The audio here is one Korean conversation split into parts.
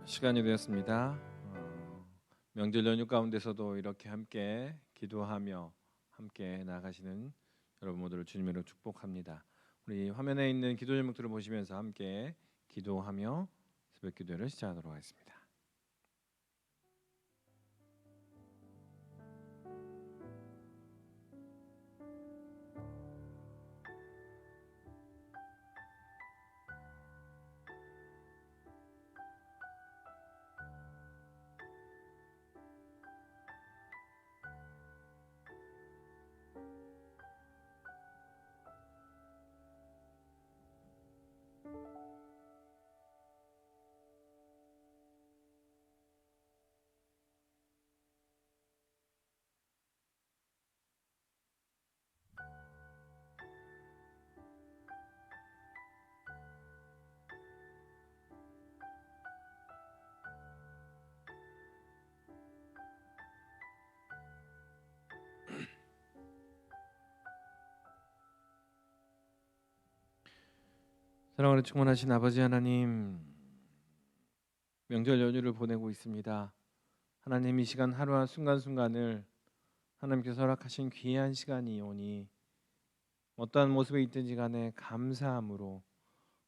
시간이 되었습니다. 명절 연휴 가운데서도 이렇게 함께 기도하며 함께 나가시는 여러분 모두를 주님으로 축복합니다. 우리 화면에 있는 기도 제목들을 보시면서 함께 기도하며 새벽 기도를 시작하도록 하겠습니다. 사랑으로 충만하신 아버지 하나님, 명절 연휴를 보내고 있습니다. 하나님, 이 시간 하루한 순간순간을 하나님께서 허락하신 귀한 시간이 오니 어떠한 모습에 있든지 간에 감사함으로,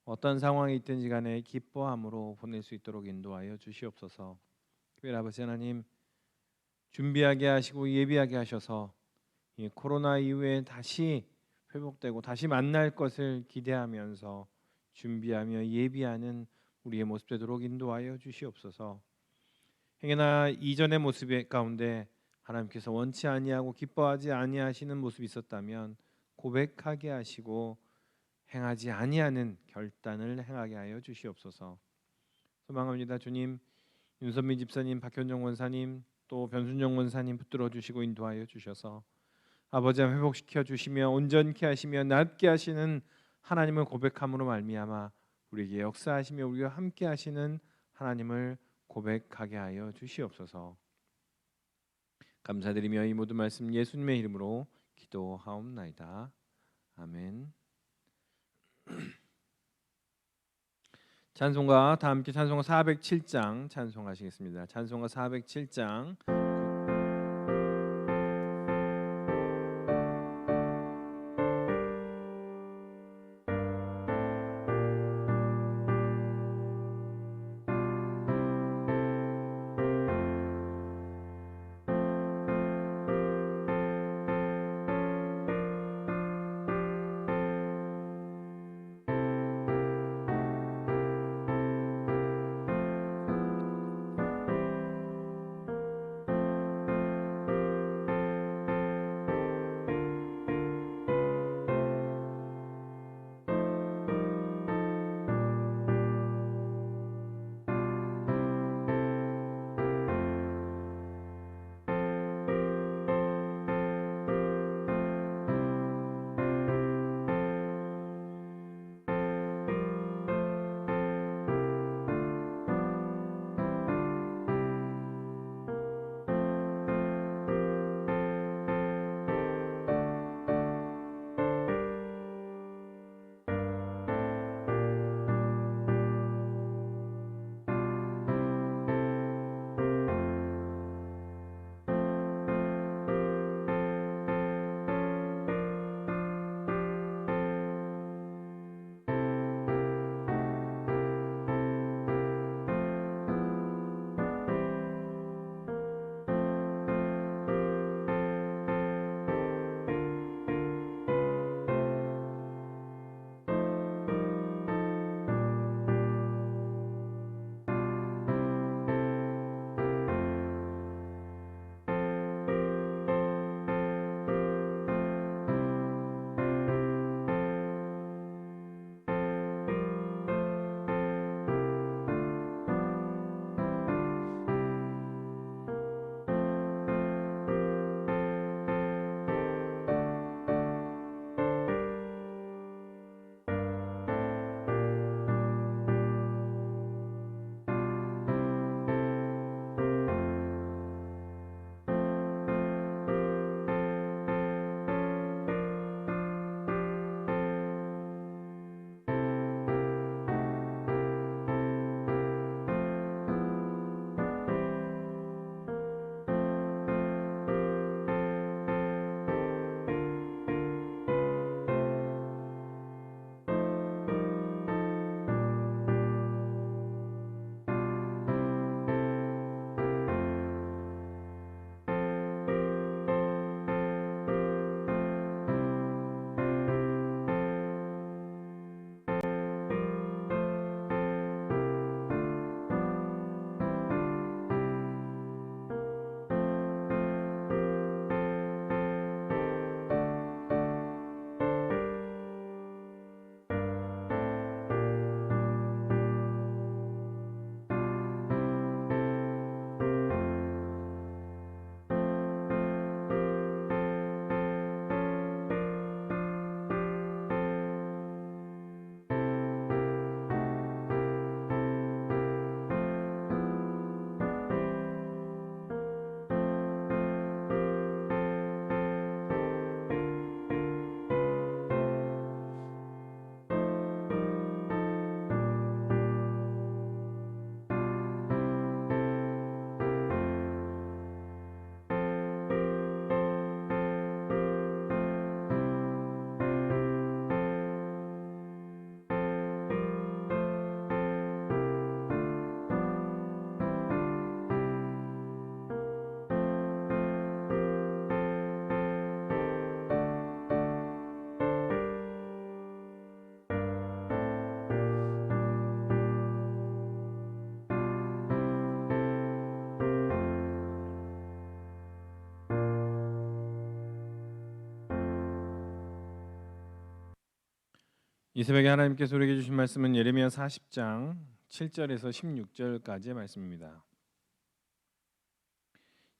어떤 상황에 있든지 간에 기뻐함으로 보낼 수 있도록 인도하여 주시옵소서. 특별히 아버지 하나님, 준비하게 하시고 예비하게 하셔서 이 코로나 이후에 다시 회복되고 다시 만날 것을 기대하면서 준비하며 예비하는 우리의 모습 되도록 인도하여 주시옵소서. 행여나 이전의 모습 가운데 하나님께서 원치 아니하고 기뻐하지 아니하시는 모습이 있었다면 고백하게 하시고 행하지 아니하는 결단을 행하게 하여 주시옵소서. 소망합니다. 주님, 윤선민 집사님, 박현정 원사님, 또 변순정 원사님 붙들어 주시고 인도하여 주셔서 아버지 회복시켜 주시며 온전케 하시며 낫게 하시는 하나님을 고백함으로 말미암아 우리에게 역사하시며 우리와 함께 하시는 하나님을 고백하게 하여 주시옵소서. 감사드리며 이 모든 말씀 예수님의 이름으로 기도하옵나이다. 아멘. 찬송가 다 함께 찬송가 407장 찬송하시겠습니다. 찬송가 407장. 이 새벽에 하나님께서 우리에게 주신 말씀은 예레미야 40장 7절에서 16절까지의 말씀입니다.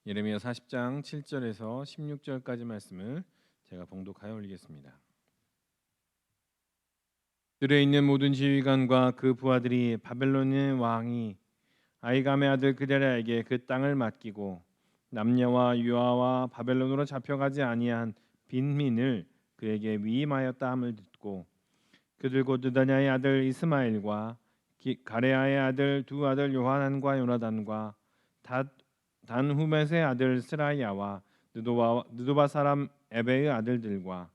예레미야 40장 7절에서 16절까지 말씀을 제가 봉독하여 올리겠습니다. 들에 있는 모든 지휘관과 그 부하들이 바벨론의 왕이 아이감의 아들 그다랴에게 그 땅을 맡기고 남녀와 유아와 바벨론으로 잡혀가지 아니한 빈민을 그에게 위임하였다 함을 듣고 그들 곧 느다냐의 아들 이스마엘과 가레아의 아들 두 아들 요하난과 요나단과 단후멧의 아들 스라야와 느도바 사람 에베의 아들들과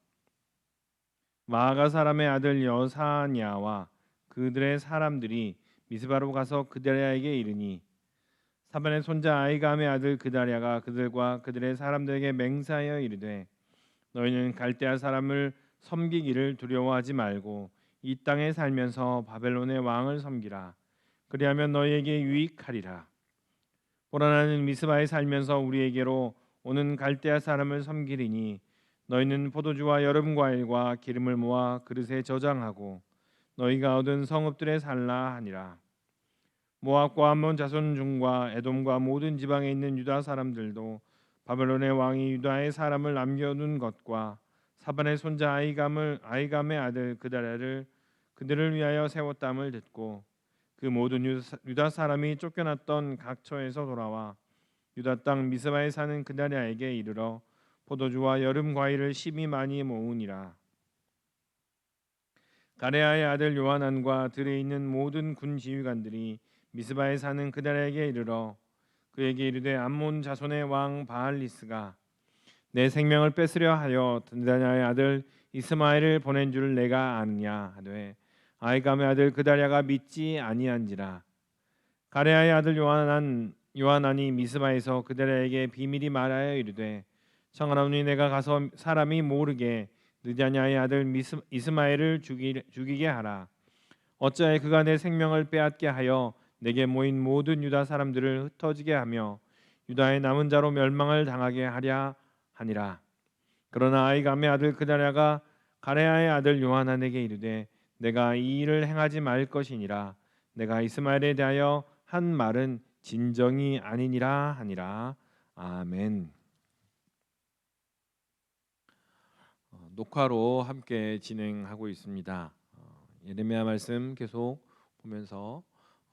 마아가 사람의 아들 여사냐와 그들의 사람들이 미스바로 가서 그다랴에게 이르니 사반의 손자 아이감의 아들 그다랴가 그들과 그들의 사람들에게 맹세하여 이르되 너희는 갈대아 사람을 섬기기를 두려워하지 말고 이 땅에 살면서 바벨론의 왕을 섬기라. 그리하면 너희에게 유익하리라. 보라 나는 미스바에 살면서 우리에게로 오는 갈대아 사람을 섬기리니 너희는 포도주와 여름 과일과 기름을 모아 그릇에 저장하고 너희가 얻은 성읍들에 살라 하니라. 모압과 암몬 자손 중과 에돔과 모든 지방에 있는 유다 사람들도 바벨론의 왕이 유다의 사람을 남겨둔 것과 사반의 손자 아이감의 아들 그다랴를 그들을 위하여 세웠담을 듣고 그 모든 유다 사람이 쫓겨났던 각처에서 돌아와 유다 땅 미스바에 사는 그다랴에게 이르러 포도주와 여름 과일을 심히 많이 모으니라. 가레아의 아들 요하난과 들에 있는 모든 군 지휘관들이 미스바에 사는 그다랴에게 이르러 그에게 이르되 암몬 자손의 왕 바알리스가 내 생명을 뺏으려 하여 느다냐의 아들 이스마엘을 보낸 줄 내가 아느냐 하되 아이감의 아들 그다랴가 믿지 아니한지라. 가레아의 아들 요하난이 미스바에서 그다랴에게 비밀이 말하여 이르되 청하노니 내가 가서 사람이 모르게 느다냐의 아들 이스마엘을 죽이게 하라. 어찌하여 그가 내 생명을 빼앗게 하여 내게 모인 모든 유다 사람들을 흩어지게 하며 유다의 남은 자로 멸망을 당하게 하랴 하니라. 그러나 아이감의 아들 그다랴가 가레아의 아들 요하난에게 이르되 내가 이 일을 행하지 말 것이니라. 내가 이스마엘에 대하여 한 말은 진정이 아니니라 하니라. 아멘. 녹화로 함께 진행하고 있습니다. 예레미야 말씀 계속 보면서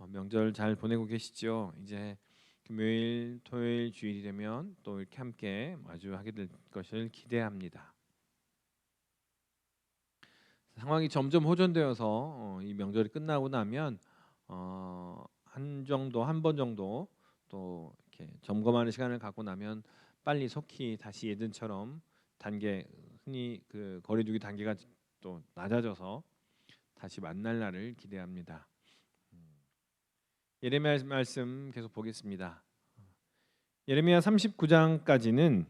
명절 잘 보내고 계시죠? 이제 금요일, 토요일, 주일이 되면 또 이렇게 함께 마주하게 될 것을 기대합니다. 상황이 점점 호전되어서 이 명절이 끝나고 나면 한 번 정도 또 이렇게 점검하는 시간을 갖고 나면 빨리 속히 다시 예전처럼 흔히 그 거리두기 단계가 또 낮아져서 다시 만날 날을 기대합니다. 예레미야 말씀 계속 보겠습니다. 예레미야 39장까지는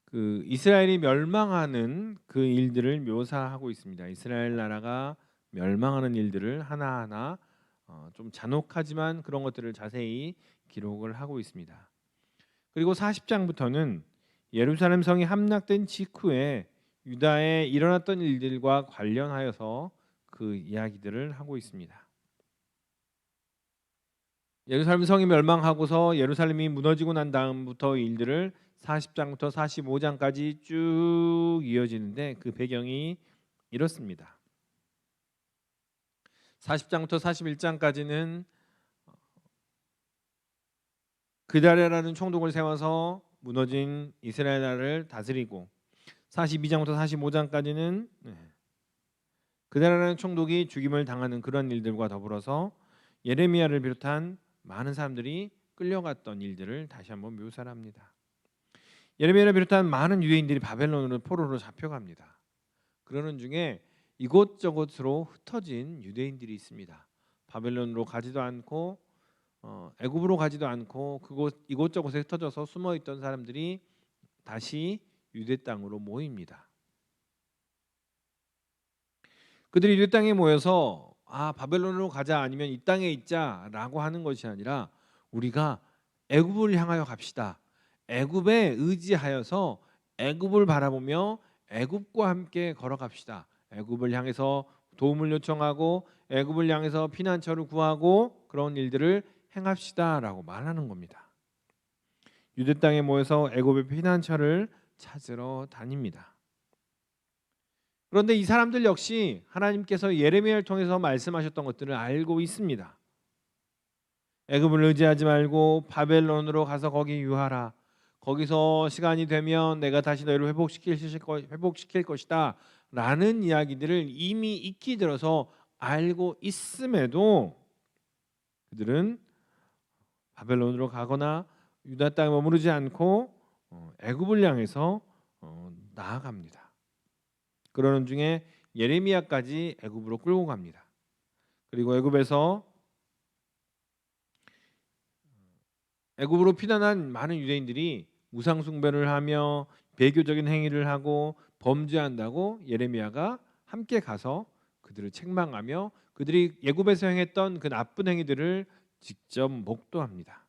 그 이스라엘이 멸망하는 그 일들을 묘사하고 있습니다. 이스라엘 나라가 멸망하는 일들을 하나하나 좀 잔혹하지만 그런 것들을 자세히 기록을 하고 있습니다. 그리고 40장부터는 예루살렘 성이 함락된 직후에 유다에 일어났던 일들과 관련하여서 그 이야기들을 하고 있습니다. 예루살렘 성이 멸망하고서 예루살렘이 무너지고 난 다음부터 일들을 40장부터 45장까지 쭉 이어지는데 그 배경이 이렇습니다. 40장부터 41장까지는 그다랴라는 총독을 세워서 무너진 이스라엘 나라를 다스리고 42장부터 45장까지는 그다랴라는 총독이 죽임을 당하는 그런 일들과 더불어서 예레미야를 비롯한 많은 사람들이 끌려갔던 일들을 다시 한번 묘사를 합니다. 예레미야를 비롯한 많은 유대인들이 바벨론으로 포로로 잡혀갑니다. 그러는 중에 이곳저곳으로 흩어진 유대인들이 있습니다. 바벨론으로 가지도 않고 애굽으로 가지도 않고 이곳저곳에 흩어져서 숨어있던 사람들이 다시 유대 땅으로 모입니다. 그들이 유대 땅에 모여서 바벨론으로 가자 아니면 이 땅에 있자라고 하는 것이 아니라 우리가 애굽을 향하여 갑시다. 애굽에 의지하여서 애굽을 바라보며 애굽과 함께 걸어갑시다. 애굽을 향해서 도움을 요청하고 애굽을 향해서 피난처를 구하고 그런 일들을 행합시다라고 말하는 겁니다. 유대 땅에 모여서 애굽의 피난처를 찾으러 다닙니다. 그런데 이 사람들 역시 하나님께서 예레미야를 통해서 말씀하셨던 것들을 알고 있습니다. 애굽을 의지하지 말고 바벨론으로 가서 거기 유하라. 거기서 시간이 되면 내가 다시 너희를 회복시킬 것이다 라는 이야기들을 이미 익히 들어서 알고 있음에도 그들은 바벨론으로 가거나 유다 땅에 머무르지 않고 애굽을 향해서 나아갑니다. 그러는 중에 예레미야까지 애굽으로 끌고 갑니다. 그리고 애굽으로 피난한 많은 유대인들이 우상 숭배를 하며 배교적인 행위를 하고 범죄한다고 예레미야가 함께 가서 그들을 책망하며 그들이 애굽에서 행했던 그 나쁜 행위들을 직접 목도합니다.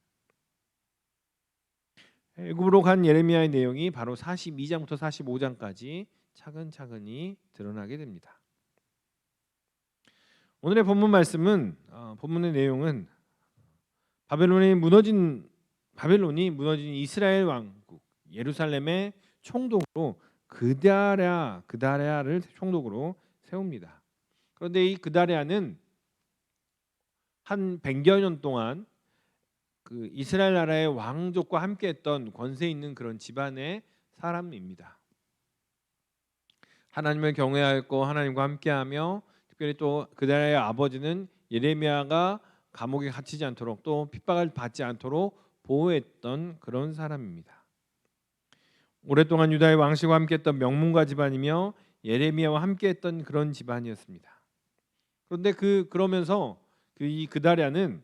애굽으로 간 예레미야의 내용이 바로 42장부터 45장까지 차근차근히 드러나게 됩니다. 오늘의 본문 말씀은 본문의 내용은 바벨론이 무너진 이스라엘 왕국 예루살렘의 총독으로 그다랴를 총독으로 세웁니다. 그런데 이 그다랴는 한 100여 년 동안 그 이스라엘 나라의 왕족과 함께했던 권세 있는 그런 집안의 사람입니다. 하나님을 경외하였고 하나님과 함께하며 특별히 또 그다랴의 아버지는 예레미야가 감옥에 갇히지 않도록 또 핍박을 받지 않도록 보호했던 그런 사람입니다. 오랫동안 유다의 왕실과 함께했던 명문가 집안이며 예레미야와 함께했던 그런 집안이었습니다. 그런데 그러면서 이 그다랴는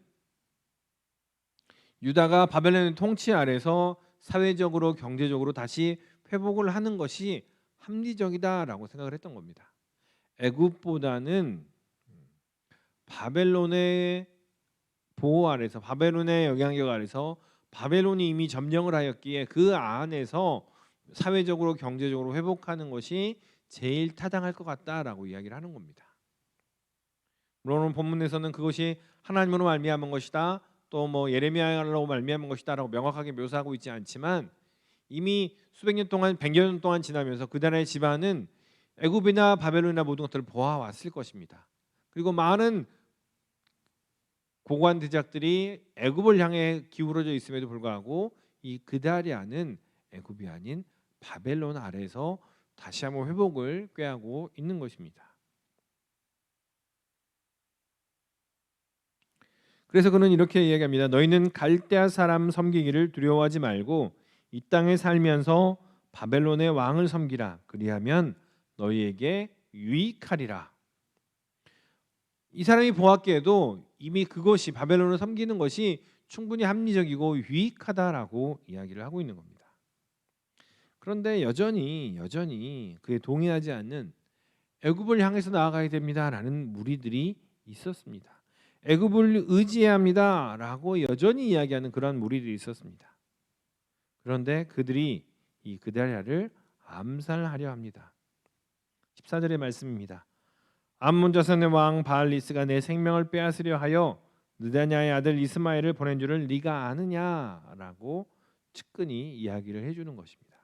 유다가 바벨론의 통치 아래서 사회적으로 경제적으로 다시 회복을 하는 것이 합리적이다라고 생각을 했던 겁니다. 애굽보다는 바벨론의 보호 아래서 바벨론의 영향력 아래서 바벨론이 이미 점령을 하였기에 그 안에서 사회적으로 경제적으로 회복하는 것이 제일 타당할 것 같다라고 이야기를 하는 겁니다. 물론 본문에서는 그것이 하나님으로 말미암은 것이다 또 뭐 예레미야로 말미암은 것이다라고 명확하게 묘사하고 있지 않지만 이미 수백 년 동안 100여 년 동안 지나면서 그들의 집안은 애굽이나 바벨론이나 모든 것들을 보아왔을 것입니다. 그리고 많은 고관 대작들이 애굽을 향해 기울어져 있음에도 불구하고 이 그다랴는 애굽이 아닌 바벨론 아래에서 다시 한번 회복을 꾀하고 있는 것입니다. 그래서 그는 이렇게 이야기합니다. 너희는 갈대아 사람 섬기기를 두려워하지 말고 이 땅에 살면서 바벨론의 왕을 섬기라. 그리하면 너희에게 유익하리라. 이 사람이 보았기에도 이미 그것이 바벨론을 섬기는 것이 충분히 합리적이고 유익하다라고 이야기를 하고 있는 겁니다. 그런데 여전히 그에 동의하지 않는 애굽을 향해서 나아가야 됩니다라는 무리들이 있었습니다. 애굽을 의지해야 합니다라고 여전히 이야기하는 그런 무리들이 있었습니다. 그런데 그들이 이 그다랴를 암살하려 합니다. 14절의 말씀입니다. 암몬 자손의 왕 바알리스가 내 생명을 빼앗으려 하여 느다냐의 아들 이스마엘을 보낸 줄을 네가 아느냐라고 측근히 이야기를 해주는 것입니다.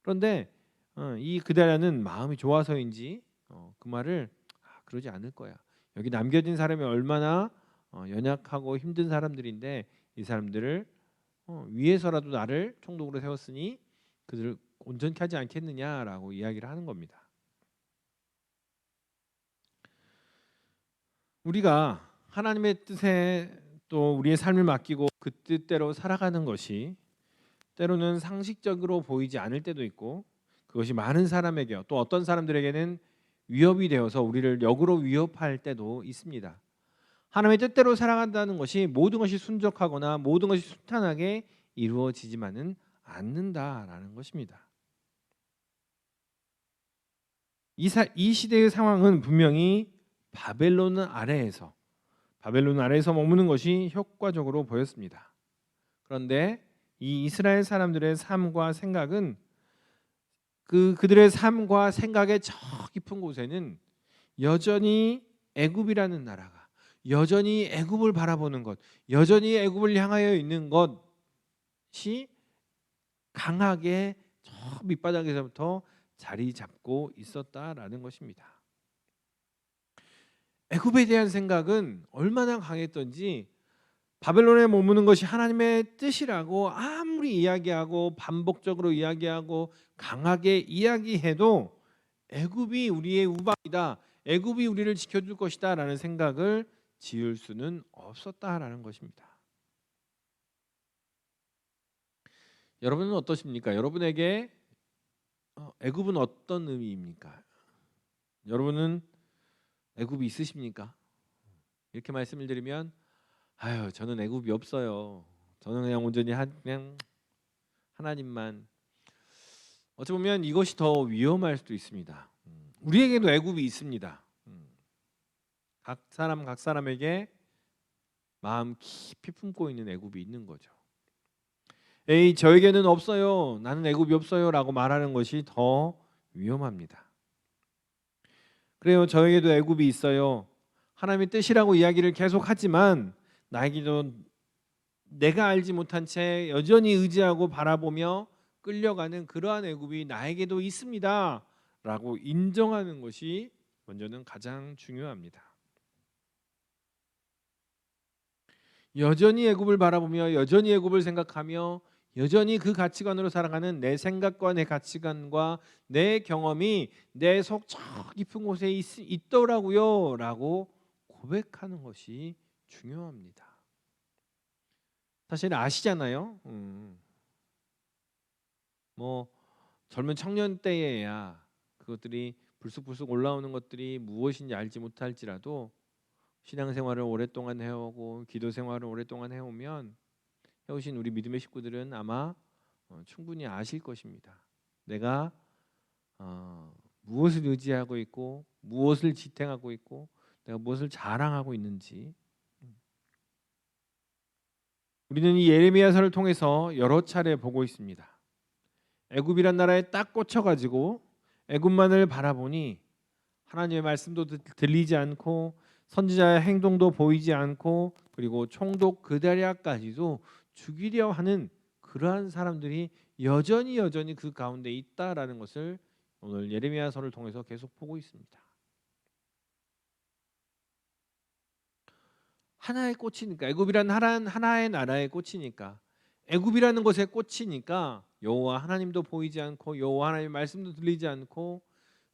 그런데 이 그다랴는 마음이 좋아서인지 그 말을 그러지 않을 거야. 여기 남겨진 사람이 얼마나 연약하고 힘든 사람들인데 이 사람들을 위해서라도 나를 총독으로 세웠으니 그들을 온전케 하지 않겠느냐라고 이야기를 하는 겁니다. 우리가 하나님의 뜻에 또 우리의 삶을 맡기고 그 뜻대로 살아가는 것이 때로는 상식적으로 보이지 않을 때도 있고 그것이 많은 사람에게 또 어떤 사람들에게는 위협이 되어서 우리를 역으로 위협할 때도 있습니다. 하나님의 뜻대로 살아간다는 것이 모든 것이 순적하거나 모든 것이 순탄하게 이루어지지만은 않는다라는 것입니다. 이 시대의 상황은 분명히 바벨론 아래에서 머무는 것이 효과적으로 보였습니다. 그런데 이 이스라엘 사람들의 삶과 생각은 그들의 삶과 생각의 저 깊은 곳에는 여전히 애굽이라는 나라가 여전히 애굽을 바라보는 것, 여전히 애굽을 향하여 있는 것이 강하게 저 밑바닥에서부터 자리 잡고 있었다라는 것입니다. 애굽에 대한 생각은 얼마나 강했던지 바벨론에 머무는 것이 하나님의 뜻이라고 아무리 이야기하고 반복적으로 이야기하고 강하게 이야기해도 애굽이 우리의 우방이다, 애굽이 우리를 지켜줄 것이다 라는 생각을 지을 수는 없었다라는 것입니다. 여러분은 어떠십니까? 여러분에게 애굽은 어떤 의미입니까? 여러분은 애굽이 있으십니까? 이렇게 말씀을 드리면 아유, 저는 애굽이 없어요. 저는 그냥 온전히 그냥 하나님만. 어찌 보면 이것이 더 위험할 수도 있습니다. 우리에게도 애굽이 있습니다. 각 사람에게 마음 깊이 품고 있는 애굽이 있는 거죠. 에이, 저에게는 없어요, 나는 애굽이 없어요 라고 말하는 것이 더 위험합니다. 그래요, 저에게도 애굽이 있어요, 하나님의 뜻이라고 이야기를 계속하지만 나에게도 내가 알지 못한 채 여전히 의지하고 바라보며 끌려가는 그러한 애굽이 나에게도 있습니다 라고 인정하는 것이 먼저는 가장 중요합니다. 여전히 애굽을 바라보며 여전히 애굽을 생각하며 여전히 그 가치관으로 살아가는 내 생각과 내 가치관과 내 경험이 내 속 저 깊은 곳에 있더라고요 라고 고백하는 것이 중요합니다. 사실 아시잖아요. 뭐 젊은 청년 때에야 그것들이 불쑥불쑥 올라오는 것들이 무엇인지 알지 못할지라도 신앙생활을 오랫동안 해오고 기도 생활을 오랫동안 해오면 해오신 우리 믿음의 식구들은 아마 충분히 아실 것입니다. 내가 무엇을 의지하고 있고 무엇을 지탱하고 있고 내가 무엇을 자랑하고 있는지. 우리는 이 예레미야서를 통해서 여러 차례 보고 있습니다. 애굽이란 나라에 딱 꽂혀가지고 애굽만을 바라보니 하나님의 말씀도 들리지 않고 선지자의 행동도 보이지 않고 그리고 총독 그다랴까지도 죽이려 하는 그러한 사람들이 여전히 그 가운데 있다라는 것을 오늘 예레미야서를 통해서 계속 보고 있습니다. 하나에 꽂히니까, 애굽이란 하나의 나라에 꽂히니까, 애굽이라는 것에 꽂히니까 여호와 하나님도 보이지 않고 여호와 하나님의 말씀도 들리지 않고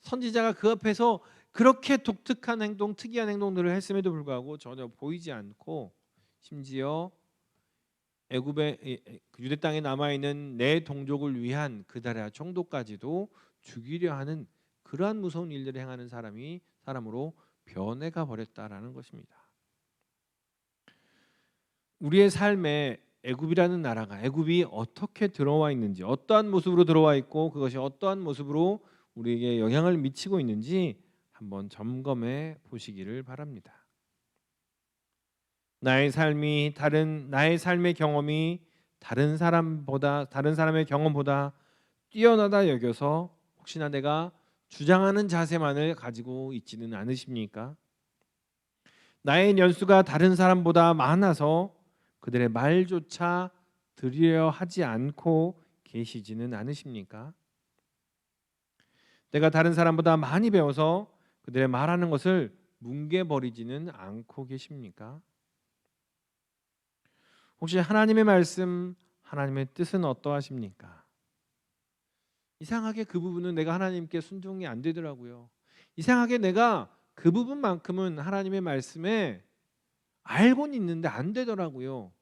선지자가 그 앞에서 그렇게 독특한 행동, 특이한 행동들을 했음에도 불구하고 전혀 보이지 않고 심지어 애굽의 유대 땅에 남아 있는 내 동족을 위한 그다랴 총독까지도 죽이려 하는 그러한 무서운 일들을 행하는 사람으로 변해가 버렸다라는 것입니다. 우리의 삶에 애굽이라는 나라가, 애굽이 어떻게 들어와 있는지, 어떠한 모습으로 들어와 있고 그것이 어떠한 모습으로 우리에게 영향을 미치고 있는지 한번 점검해 보시기를 바랍니다. 나의 삶의 경험이 다른 사람의 경험보다 뛰어나다 여겨서 혹시나 내가 주장하는 자세만을 가지고 있지는 않으십니까? 나의 연수가 다른 사람보다 많아서 그들의 말조차 들으려 하지 않고 계시지는 않으십니까? 내가 다른 사람보다 많이 배워서 그들의 말하는 것을 뭉개버리지는 않고 계십니까? 혹시 하나님의 말씀, 하나님의 뜻은 어떠하십니까? 이상하게 그 부분은 내가 하나님께 순종이 안 되더라고요. 이상하게 내가 그 부분만큼은 하나님의 말씀에 알고는 있는데 안 되더라고요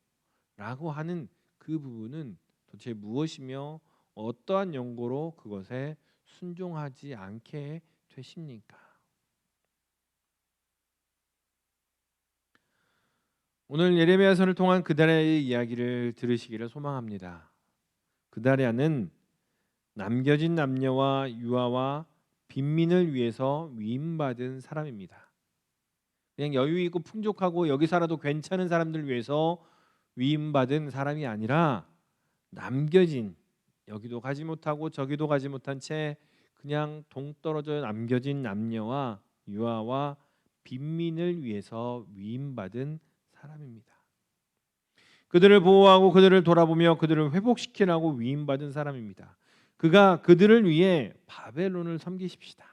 라고 하는 그 부분은 도대체 무엇이며 어떠한 연고로 그것에 순종하지 않게 되십니까? 오늘 예레미야서를 통한 그다랴의 이야기를 들으시기를 소망합니다. 그다랴는 남겨진 남녀와 유아와 빈민을 위해서 위임받은 사람입니다. 그냥 여유 있고 풍족하고 여기 살아도 괜찮은 사람들 위해서 위임받은 사람이 아니라 남겨진, 여기도 가지 못하고 저기도 가지 못한 채 그냥 동떨어져 남겨진 남녀와 유아와 빈민을 위해서 위임받은 사람입니다. 그들을 보호하고 그들을 돌아보며 그들을 회복시키라고 위임받은 사람입니다. 그가 그들을 위해 바벨론을 섬기십시다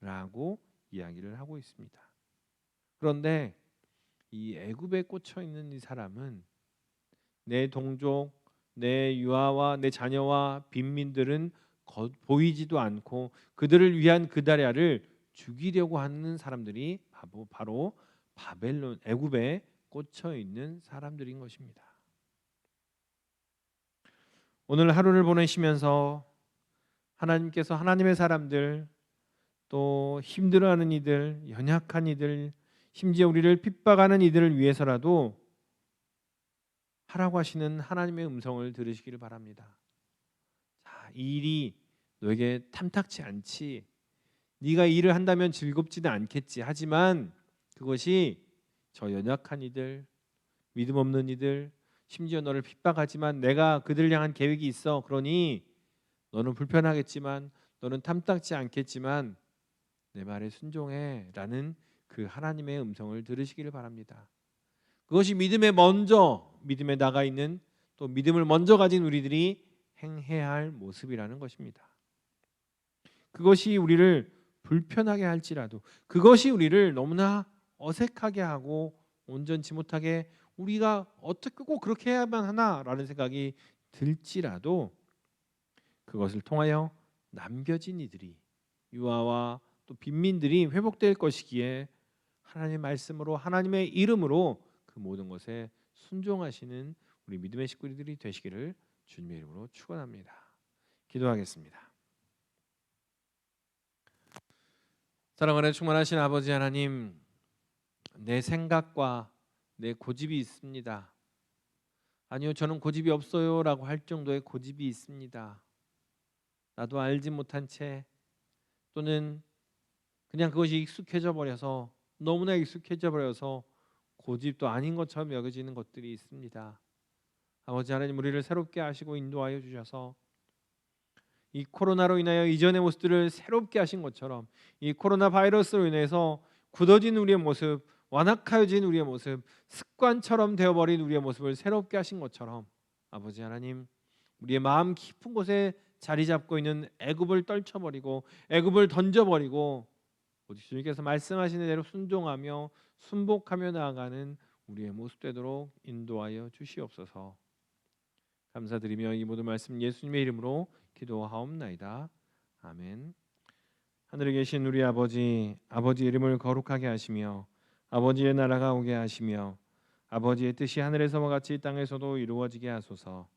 라고 이야기를 하고 있습니다. 그런데 이 애굽에 꽂혀 있는 이 사람은 내 동족, 내 유아와 내 자녀와 빈민들은 보이지도 않고 그들을 위한 그다랴를 죽이려고 하는 사람들이 바로 바벨론, 애굽에 꽂혀 있는 사람들인 것입니다. 오늘 하루를 보내시면서 하나님께서 하나님의 사람들, 또 힘들어하는 이들, 연약한 이들, 심지어 우리를 핍박하는 이들을 위해서라도 하라고 하시는 하나님의 음성을 들으시기를 바랍니다. 자, 이 일이 너에게 탐탁치 않지. 네가 일을 한다면 즐겁지는 않겠지. 하지만 그것이 저 연약한 이들, 믿음 없는 이들, 심지어 너를 핍박하지만 내가 그들을 향한 계획이 있어. 그러니 너는 불편하겠지만, 너는 탐탁지 않겠지만 내 말에 순종해 라는 그 하나님의 음성을 들으시기를 바랍니다. 그것이 믿음에 나가 있는, 또 믿음을 먼저 가진 우리들이 행해야 할 모습이라는 것입니다. 그것이 우리를 불편하게 할지라도, 그것이 우리를 너무나 어색하게 하고 온전치 못하게, 우리가 어떻게 꼭 그렇게 해야만 하나라는 생각이 들지라도 그것을 통하여 남겨진 이들이, 유아와 또 빈민들이 회복될 것이기에 하나님의 말씀으로, 하나님의 이름으로 그 모든 것에 순종하시는 우리 믿음의 식구들이 되시기를 주님의 이름으로 축원합니다. 기도하겠습니다. 사랑하는 충만하신 아버지 하나님, 내 생각과 내 고집이 있습니다. 아니요, 저는 고집이 없어요 라고 할 정도의 고집이 있습니다. 나도 알지 못한 채, 또는 그냥 그것이 익숙해져 버려서, 너무나 익숙해져 버려서 고집도 아닌 것처럼 여겨지는 것들이 있습니다. 아버지 하나님, 우리를 새롭게 하시고 인도하여 주셔서 이 코로나로 인하여 이전의 모습들을 새롭게 하신 것처럼, 이 코로나 바이러스로 인해서 굳어진 우리의 모습, 완악해진 우리의 모습, 습관처럼 되어버린 우리의 모습을 새롭게 하신 것처럼, 아버지 하나님, 우리의 마음 깊은 곳에 자리 잡고 있는 애굽을 떨쳐버리고 애굽을 던져버리고 오직 주님께서 말씀하시는 대로 순종하며 순복하며 나아가는 우리의 모습 되도록 인도하여 주시옵소서. 감사드리며 이 모든 말씀 예수님의 이름으로 기도하옵나이다. 아멘. 하늘에 계신 우리 아버지, 아버지 이름을 거룩하게 하시며 아버지의 나라가 오게 하시며 아버지의 뜻이 하늘에서와 같이 땅에서도 이루어지게 하소서.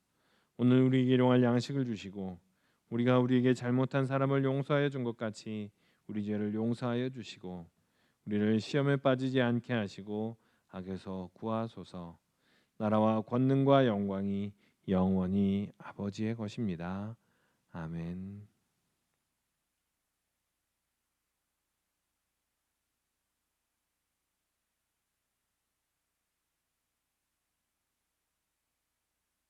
오늘 우리에게 일용할 양식을 주시고 우리가 우리에게 잘못한 사람을 용서하여 준 것 같이 우리 죄를 용서하여 주시고 우리를 시험에 빠지지 않게 하시고 악에서 구하소서. 나라와 권능과 영광이 영원히 아버지의 것입니다. 아멘.